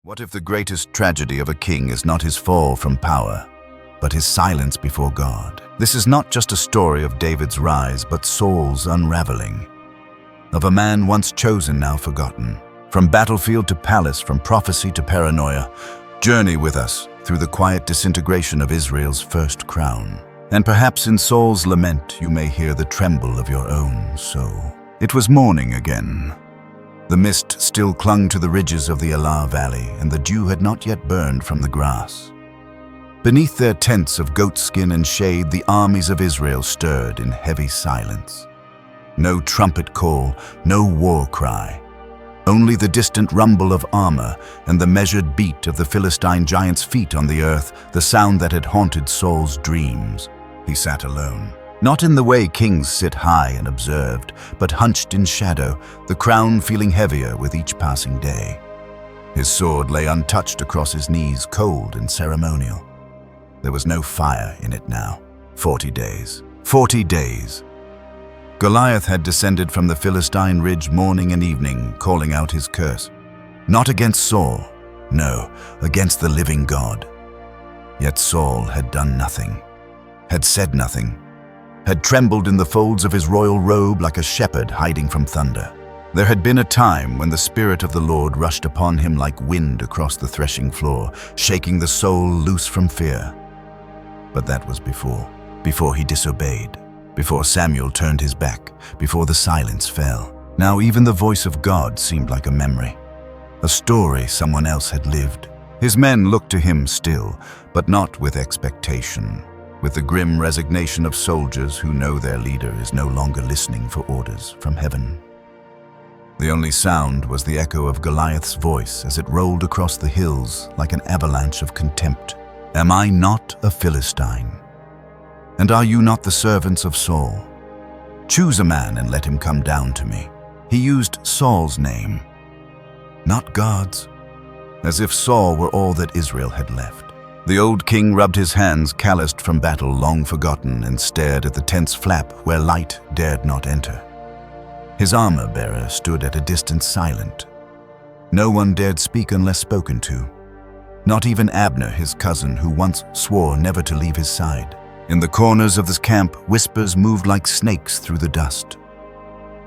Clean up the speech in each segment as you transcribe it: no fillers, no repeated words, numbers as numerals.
What if the greatest tragedy of a king is not his fall from power, but his silence before God? This is not just a story of David's rise, but Saul's unraveling. Of a man once chosen, now forgotten. From battlefield to palace, from prophecy to paranoia, journey with us through the quiet disintegration of Israel's first crown. And perhaps in Saul's lament you may hear the tremble of your own soul. It was morning again. The mist still clung to the ridges of the Elah Valley, and the dew had not yet burned from the grass. Beneath their tents of goatskin and shade, the armies of Israel stirred in heavy silence. No trumpet call, no war cry. Only the distant rumble of armor and the measured beat of the Philistine giant's feet on the earth, the sound that had haunted Saul's dreams. He sat alone. Not in the way kings sit high and observed, but hunched in shadow, the crown feeling heavier with each passing day. His sword lay untouched across his knees, cold and ceremonial. There was no fire in it now. 40 days. 40 days. Goliath had descended from the Philistine ridge morning and evening, calling out his curse. Not against Saul, no, against the living God. Yet Saul had done nothing, had said nothing, had trembled in the folds of his royal robe like a shepherd hiding from thunder. There had been a time when the Spirit of the Lord rushed upon him like wind across the threshing floor, shaking the soul loose from fear. But that was before he disobeyed, before Samuel turned his back, before the silence fell. Now even the voice of God seemed like a memory, a story someone else had lived. His men looked to him still, but not with expectation. With the grim resignation of soldiers who know their leader is no longer listening for orders from heaven. The only sound was the echo of Goliath's voice as it rolled across the hills like an avalanche of contempt. Am I not a Philistine? And are you not the servants of Saul? Choose a man and let him come down to me. He used Saul's name, not God's, as if Saul were all that Israel had left. The old king rubbed his hands, calloused from battle long forgotten, and stared at the tent's flap where light dared not enter. His armor-bearer stood at a distance silent. No one dared speak unless spoken to. Not even Abner, his cousin, who once swore never to leave his side. In the corners of this camp, whispers moved like snakes through the dust.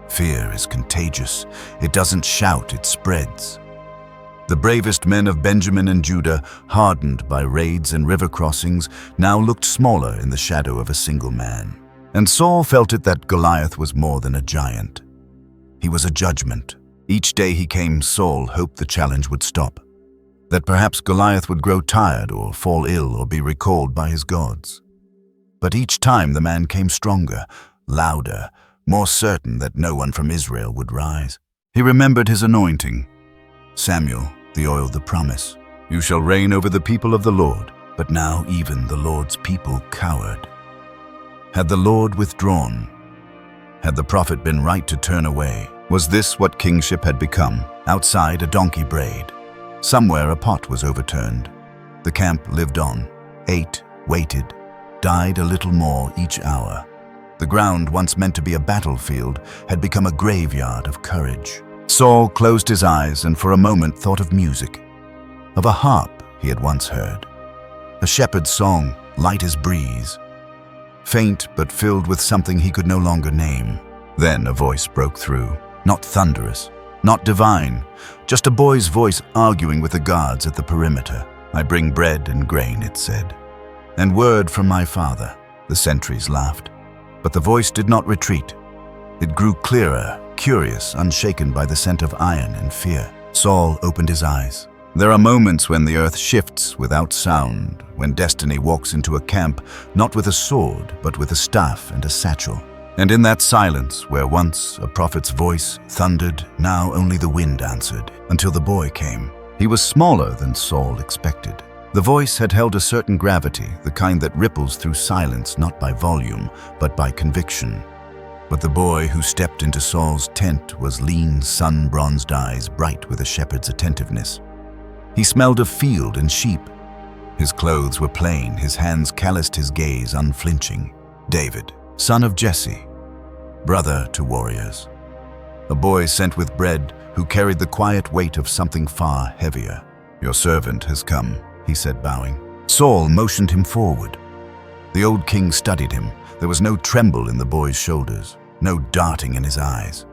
Fear is contagious. It doesn't shout, it spreads. The bravest men of Benjamin and Judah, hardened by raids and river crossings, now looked smaller in the shadow of a single man. And Saul felt it that Goliath was more than a giant. He was a judgment. Each day he came, Saul hoped the challenge would stop, that perhaps Goliath would grow tired or fall ill or be recalled by his gods. But each time the man came stronger, louder, more certain that no one from Israel would rise. He remembered his anointing. Samuel, the oil, the promise. You shall reign over the people of the Lord. But now even the Lord's people cowered. Had the Lord withdrawn? Had the prophet been right to turn away? Was this what kingship had become? Outside, a donkey brayed. Somewhere a pot was overturned. The camp lived on, ate, waited, died a little more each hour. The ground, once meant to be a battlefield, had become a graveyard of courage. Saul closed his eyes and for a moment thought of music, of a harp he had once heard, a shepherd's song, light as breeze, faint but filled with something he could no longer name. Then a voice broke through, not thunderous, not divine, just a boy's voice arguing with the guards at the perimeter. I bring bread and grain, it said, and word from my father. The sentries laughed, but the voice did not retreat. It grew clearer, curious, unshaken by the scent of iron and fear. Saul opened his eyes. There are moments when the earth shifts without sound, when destiny walks into a camp, not with a sword, but with a staff and a satchel. And in that silence, where once a prophet's voice thundered, now only the wind answered, until the boy came. He was smaller than Saul expected. The voice had held a certain gravity, the kind that ripples through silence not by volume, but by conviction. But the boy who stepped into Saul's tent was lean, sun-bronzed eyes bright with a shepherd's attentiveness. He smelled of field and sheep. His clothes were plain, his hands calloused, his gaze unflinching. David, son of Jesse, brother to warriors. A boy sent with bread who carried the quiet weight of something far heavier. "Your servant has come," he said, bowing. Saul motioned him forward. The old king studied him. There was no tremble in the boy's shoulders, no darting in his eyes.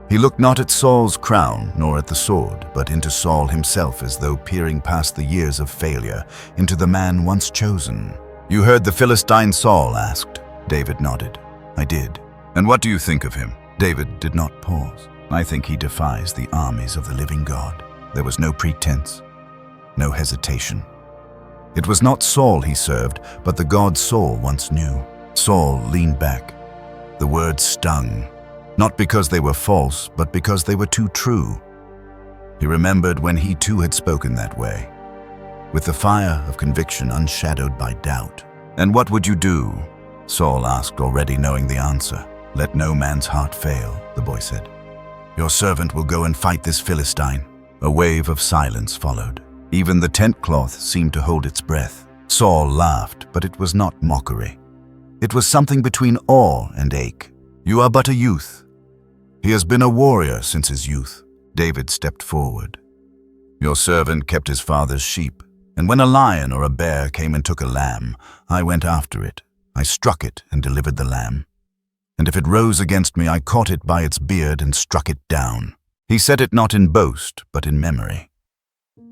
He looked not at Saul's crown nor at the sword, but into Saul himself, as though peering past the years of failure into the man once chosen. "You heard the Philistine?" Saul asked. David nodded. "I did." "And what do you think of him?" David did not pause. "I think he defies the armies of the living God." There was no pretense, no hesitation. It was not Saul he served, but the God Saul once knew. Saul leaned back. The words stung, not because they were false, but because they were too true. He remembered when he too had spoken that way, with the fire of conviction unshadowed by doubt. "And what would you do?" Saul asked, already knowing the answer. "Let no man's heart fail," the boy said. "Your servant will go and fight this Philistine." A wave of silence followed. Even the tent cloth seemed to hold its breath. Saul laughed, but it was not mockery. It was something between awe and ache. "You are but a youth." "He has been a warrior since his youth." David stepped forward. "Your servant kept his father's sheep, and when a lion or a bear came and took a lamb, I went after it. I struck it and delivered the lamb. And if it rose against me, I caught it by its beard and struck it down." He said it not in boast, but in memory,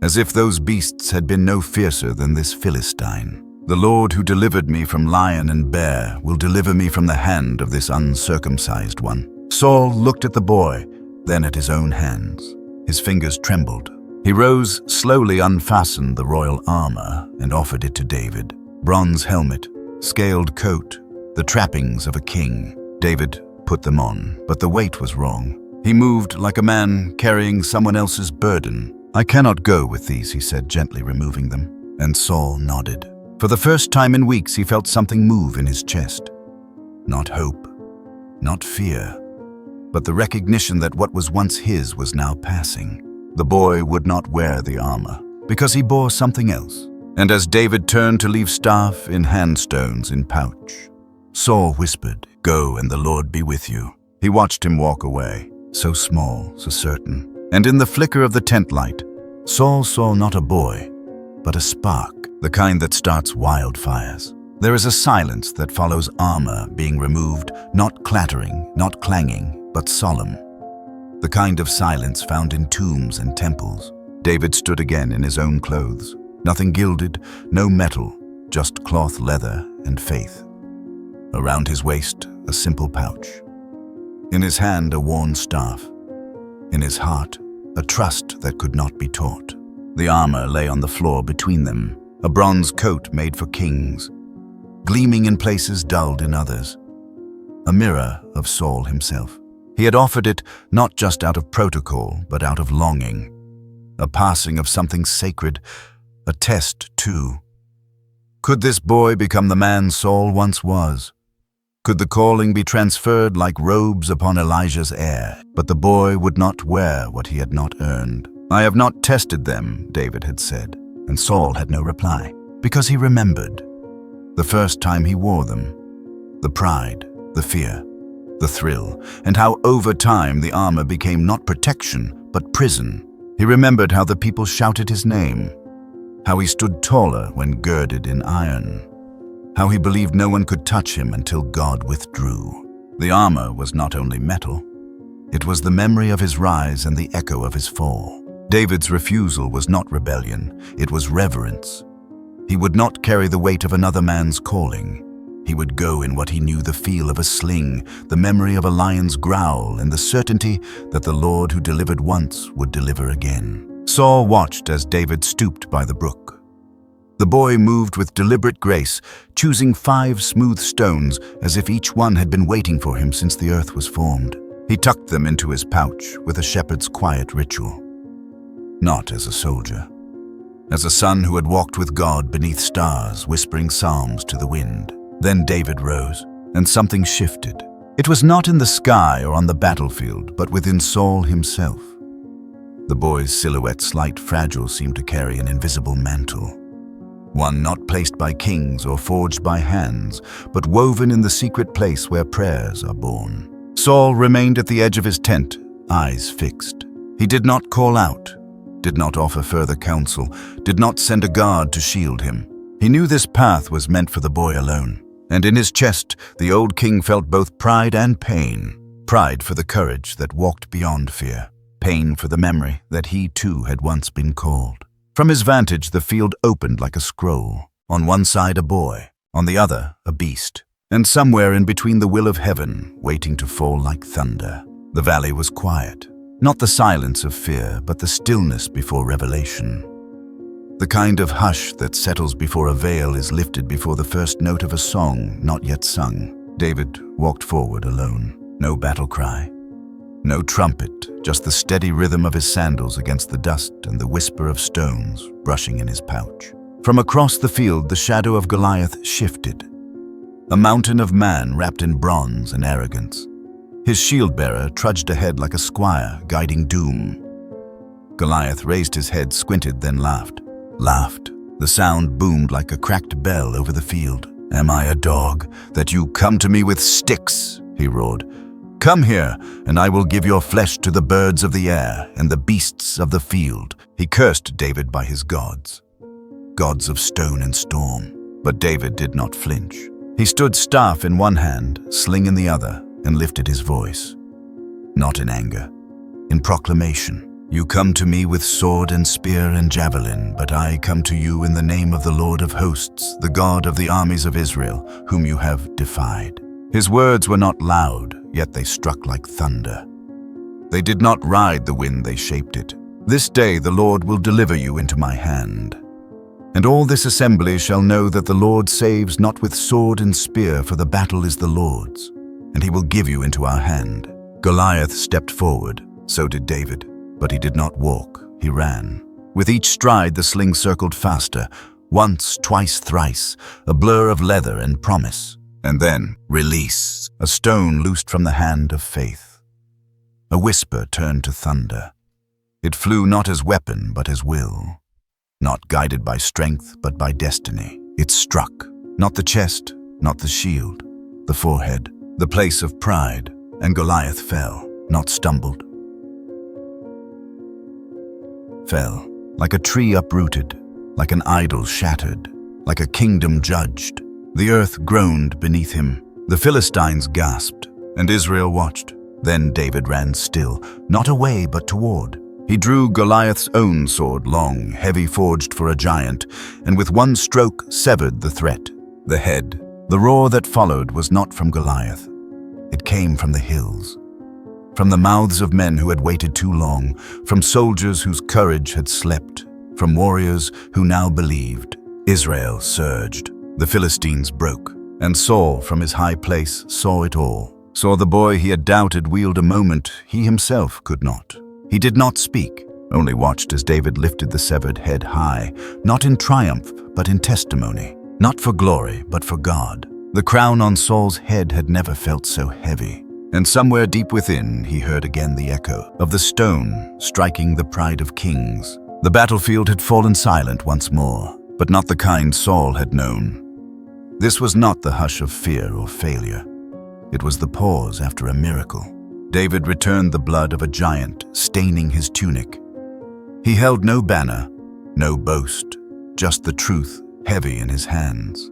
as if those beasts had been no fiercer than this Philistine. "The Lord who delivered me from lion and bear will deliver me from the hand of this uncircumcised one." Saul looked at the boy, then at his own hands. His fingers trembled. He rose, slowly unfastened the royal armor, and offered it to David. Bronze helmet, scaled coat, the trappings of a king. David put them on, but the weight was wrong. He moved like a man carrying someone else's burden. "I cannot go with these," he said, gently removing them. And Saul nodded. For the first time in weeks, he felt something move in his chest. Not hope, not fear, but the recognition that what was once his was now passing. The boy would not wear the armor, because he bore something else. And as David turned to leave staff in hand, stones in pouch, Saul whispered, "Go, and the Lord be with you." He watched him walk away, so small, so certain. And in the flicker of the tent light, Saul saw not a boy, but a spark, the kind that starts wildfires. There is a silence that follows armor being removed, not clattering, not clanging, but solemn. The kind of silence found in tombs and temples. David stood again in his own clothes. Nothing gilded, no metal, just cloth, leather, and faith. Around his waist, a simple pouch. In his hand, a worn staff. In his heart, a trust that could not be taught. The armor lay on the floor between them, a bronze coat made for kings, gleaming in places, dulled in others. A mirror of Saul himself. He had offered it not just out of protocol, but out of longing. A passing of something sacred, a test too. Could this boy become the man Saul once was? Could the calling be transferred like robes upon Elijah's heir? But the boy would not wear what he had not earned. "I have not tested them," David had said, and Saul had no reply, because he remembered the first time he wore them, the pride, the fear, the thrill, and how over time the armor became not protection, but prison. He remembered how the people shouted his name, how he stood taller when girded in iron, how he believed no one could touch him until God withdrew. The armor was not only metal, it was the memory of his rise and the echo of his fall. David's refusal was not rebellion, it was reverence. He would not carry the weight of another man's calling. He would go in what he knew, the feel of a sling, the memory of a lion's growl, and the certainty that the Lord who delivered once would deliver again. Saul watched as David stooped by the brook. The boy moved with deliberate grace, choosing 5 smooth stones as if each one had been waiting for him since the earth was formed. He tucked them into his pouch with a shepherd's quiet ritual. Not as a soldier, as a son who had walked with God beneath stars, whispering psalms to the wind. Then David rose, and something shifted. It was not in the sky or on the battlefield, but within Saul himself. The boy's silhouette, slight, fragile, seemed to carry an invisible mantle. One not placed by kings or forged by hands, but woven in the secret place where prayers are born. Saul remained at the edge of his tent, eyes fixed. He did not call out. did not offer further counsel, did not send a guard to shield him. He knew this path was meant for the boy alone, and in his chest the old king felt both pride and pain. Pride for the courage that walked beyond fear, pain for the memory that he too had once been called. From his vantage, the field opened like a scroll. On one side a boy, on the other a beast, and somewhere in between the will of heaven, waiting to fall like thunder. The valley was quiet, not the silence of fear, but the stillness before revelation. The kind of hush that settles before a veil is lifted before the first note of a song not yet sung. David walked forward alone. No battle cry, no trumpet, just the steady rhythm of his sandals against the dust and the whisper of stones brushing in his pouch. From across the field, the shadow of Goliath shifted. A mountain of man wrapped in bronze and arrogance. His shield-bearer trudged ahead like a squire guiding doom. Goliath raised his head, squinted, then laughed. The sound boomed like a cracked bell over the field. "Am I a dog, that you come to me with sticks?" he roared. "Come here, and I will give your flesh to the birds of the air and the beasts of the field." He cursed David by his gods, gods of stone and storm. But David did not flinch. He stood, staff in one hand, sling in the other, and lifted his voice. Not in anger, in proclamation. "You come to me with sword and spear and javelin, but I come to you in the name of the Lord of hosts, the God of the armies of Israel, whom you have defied." His words were not loud, yet they struck like thunder. They did not ride the wind, they shaped it. "This day the Lord will deliver you into my hand. And all this assembly shall know that the Lord saves not with sword and spear, for the battle is the Lord's, and he will give you into our hand." Goliath stepped forward, so did David. But he did not walk, he ran. With each stride the sling circled faster, once, twice, thrice, a blur of leather and promise. And then, release, a stone loosed from the hand of faith. A whisper turned to thunder. It flew not as weapon, but as will. Not guided by strength, but by destiny. It struck, not the chest, not the shield, the forehead, the place of pride, and Goliath fell, not stumbled. Fell, like a tree uprooted, like an idol shattered, like a kingdom judged. The earth groaned beneath him. The Philistines gasped, and Israel watched. Then David ran still, not away but toward. He drew Goliath's own sword, long, heavy, forged for a giant, and with one stroke severed the threat, the head. The roar that followed was not from Goliath. It came from the hills, from the mouths of men who had waited too long, from soldiers whose courage had slept, from warriors who now believed. Israel surged. The Philistines broke, and Saul, from his high place, saw it all. Saw the boy he had doubted wield a moment he himself could not. He did not speak, only watched as David lifted the severed head high, not in triumph, but in testimony. Not for glory, but for God. The crown on Saul's head had never felt so heavy. And somewhere deep within, he heard again the echo of the stone striking the pride of kings. The battlefield had fallen silent once more, but not the kind Saul had known. This was not the hush of fear or failure. It was the pause after a miracle. David returned the blood of a giant, staining his tunic. He held no banner, no boast, just the truth heavy in his hands.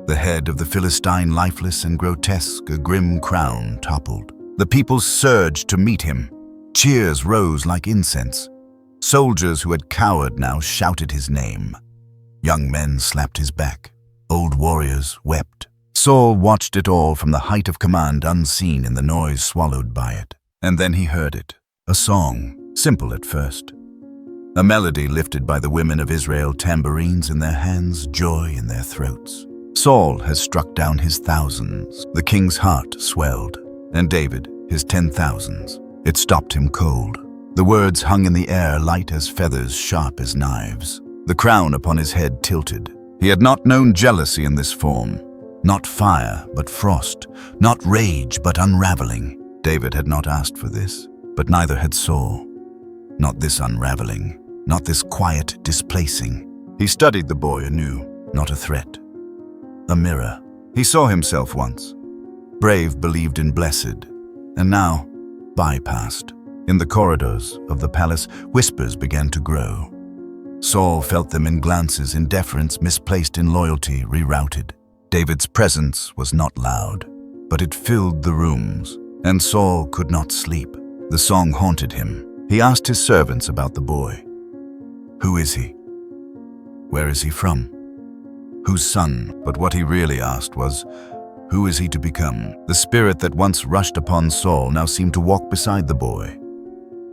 The head of the Philistine, lifeless and grotesque, a grim crown toppled. The people surged to meet him. Cheers rose like incense. Soldiers who had cowered now shouted his name. Young men slapped his back. Old warriors wept. Saul watched it all from the height of command, unseen in the noise swallowed by it. And then he heard it. A song, simple at first. A melody lifted by the women of Israel, tambourines in their hands, joy in their throats. Saul has struck down his thousands. The king's heart swelled, and David his 10,000s. It stopped him cold. The words hung in the air, light as feathers, sharp as knives. The crown upon his head tilted. He had not known jealousy in this form. Not fire, but frost. Not rage, but unraveling. David had not asked for this, but neither had Saul. Not this unraveling, not this quiet displacing. He studied the boy anew, not a threat. A mirror. He saw himself once. Brave, believed in blessed, and now bypassed. In the corridors of the palace, whispers began to grow. Saul felt them in glances, in deference misplaced, in loyalty rerouted. David's presence was not loud, but it filled the rooms, and Saul could not sleep. The song haunted him. He asked his servants about the boy. Who is he? Where is he from? Whose son? But what he really asked was, who is he to become? The spirit that once rushed upon Saul now seemed to walk beside the boy.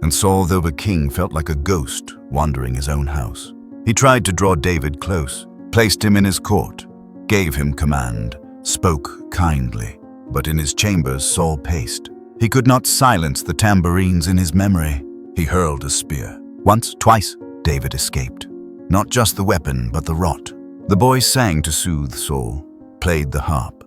And Saul, though a king, felt like a ghost wandering his own house. He tried to draw David close, placed him in his court, gave him command, spoke kindly. But in his chambers Saul paced. He could not silence the tambourines in his memory. He hurled a spear. Once, twice, David escaped. Not just the weapon, but the rot. The boy sang to soothe Saul, played the harp.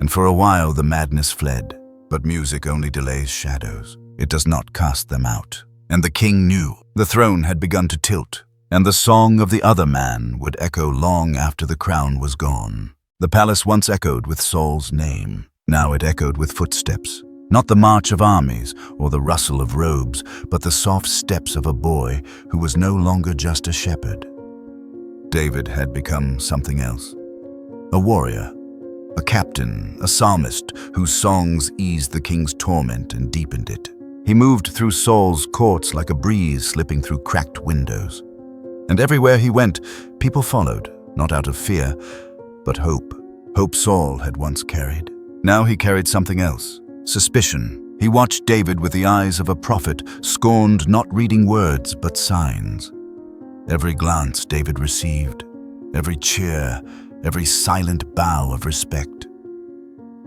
And for a while the madness fled. But music only delays shadows. It does not cast them out. And the king knew the throne had begun to tilt, and the song of the other man would echo long after the crown was gone. The palace once echoed with Saul's name. Now it echoed with footsteps. Not the march of armies or the rustle of robes, but the soft steps of a boy who was no longer just a shepherd. David had become something else. A warrior, a captain, a psalmist whose songs eased the king's torment and deepened it. He moved through Saul's courts like a breeze slipping through cracked windows. And everywhere he went, people followed, not out of fear, but hope. Hope Saul had once carried. Now he carried something else. Suspicion. He watched David with the eyes of a prophet, scorned not reading words but signs. Every glance David received, every cheer, every silent bow of respect.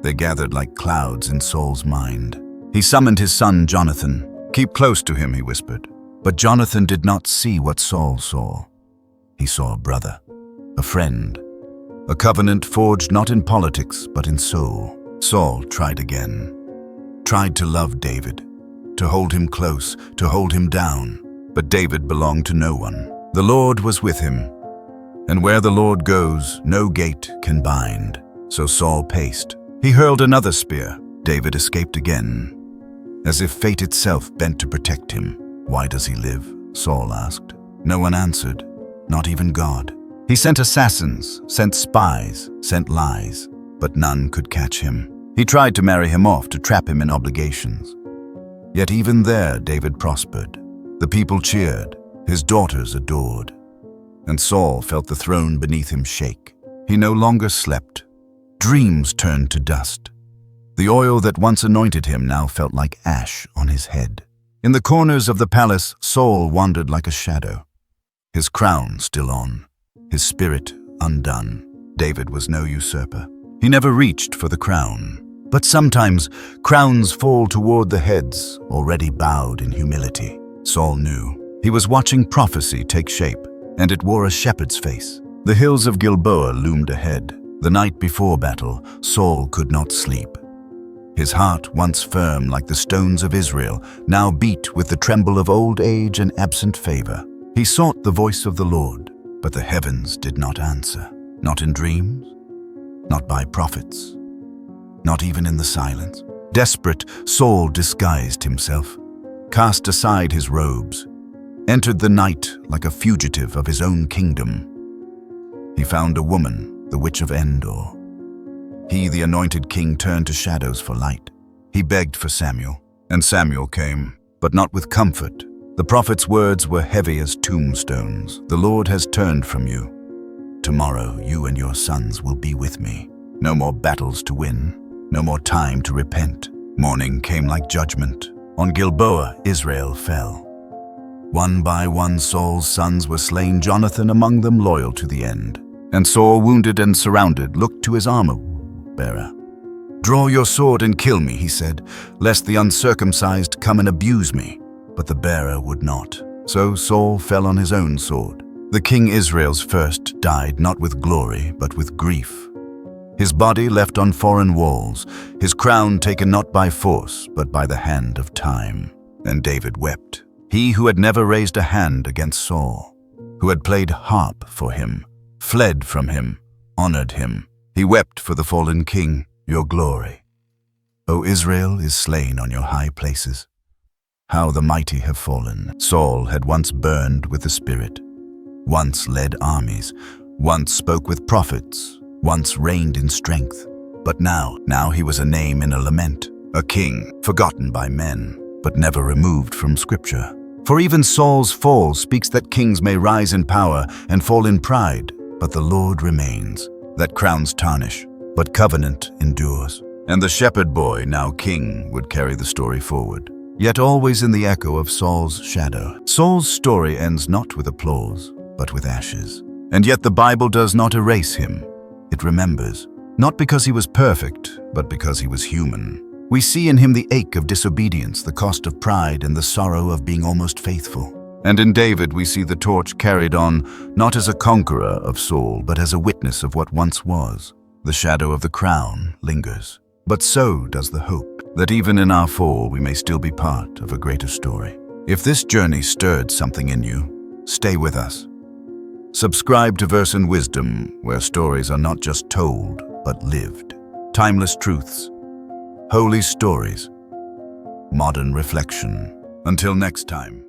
They gathered like clouds in Saul's mind. He summoned his son Jonathan. Keep close to him, he whispered. But Jonathan did not see what Saul saw. He saw a brother, a friend, a covenant forged not in politics but in soul. Saul tried again. Tried to love David, to hold him close, to hold him down. But David belonged to no one. The Lord was with him, and where the Lord goes, no gate can bind. So Saul paced. He hurled another spear. David escaped again, as if fate itself bent to protect him. Why does he live? Saul asked. No one answered, not even God. He sent assassins, sent spies, sent lies, but none could catch him. He tried to marry him off, to trap him in obligations. Yet even there David prospered. The people cheered, his daughters adored. And Saul felt the throne beneath him shake. He no longer slept. Dreams turned to dust. The oil that once anointed him now felt like ash on his head. In the corners of the palace, Saul wandered like a shadow. His crown still on, his spirit undone. David was no usurper. He never reached for the crown. But sometimes crowns fall toward the heads already bowed in humility. Saul knew. He was watching prophecy take shape, and it wore a shepherd's face. The hills of Gilboa loomed ahead. The night before battle, Saul could not sleep. His heart, once firm like the stones of Israel, now beat with the tremble of old age and absent favor. He sought the voice of the Lord, but the heavens did not answer. Not in dreams, not by prophets, not even in the silence. Desperate, Saul disguised himself, cast aside his robes, entered the night like a fugitive of his own kingdom. He found a woman, the witch of Endor. He, the anointed king, turned to shadows for light. He begged for Samuel, and Samuel came, but not with comfort. The prophet's words were heavy as tombstones. The Lord has turned from you. Tomorrow you and your sons will be with me. No more battles to win, no more time to repent. Morning came like judgment. On Gilboa, Israel fell. One by one Saul's sons were slain, Jonathan among them, loyal to the end. And Saul, wounded and surrounded, looked to his armor-bearer. "Draw your sword and kill me," he said, "lest the uncircumcised come and abuse me." But the bearer would not. So Saul fell on his own sword. The king Israel's first died not with glory, but with grief. His body left on foreign walls, his crown taken not by force, but by the hand of time. And David wept. He who had never raised a hand against Saul, who had played harp for him, fled from him, honored him. He wept for the fallen king, your glory. O Israel is slain on your high places. How the mighty have fallen. Saul had once burned with the Spirit, once led armies, once spoke with prophets, once reigned in strength. But now he was a name in a lament, a king forgotten by men, but never removed from Scripture. For even Saul's fall speaks that kings may rise in power and fall in pride, but the Lord remains. That crowns tarnish, but covenant endures. And the shepherd boy, now king, would carry the story forward, yet always in the echo of Saul's shadow. Saul's story ends not with applause, but with ashes. And yet the Bible does not erase him. It remembers, not because he was perfect, but because he was human. We see in him the ache of disobedience, the cost of pride, and the sorrow of being almost faithful. And in David we see the torch carried on, not as a conqueror of Saul, but as a witness of what once was. The shadow of the crown lingers, but so does the hope that even in our fall we may still be part of a greater story. If this journey stirred something in you, stay with us. Subscribe to Verse and Wisdom, where stories are not just told, but lived. Timeless truths, holy stories, modern reflection. Until next time.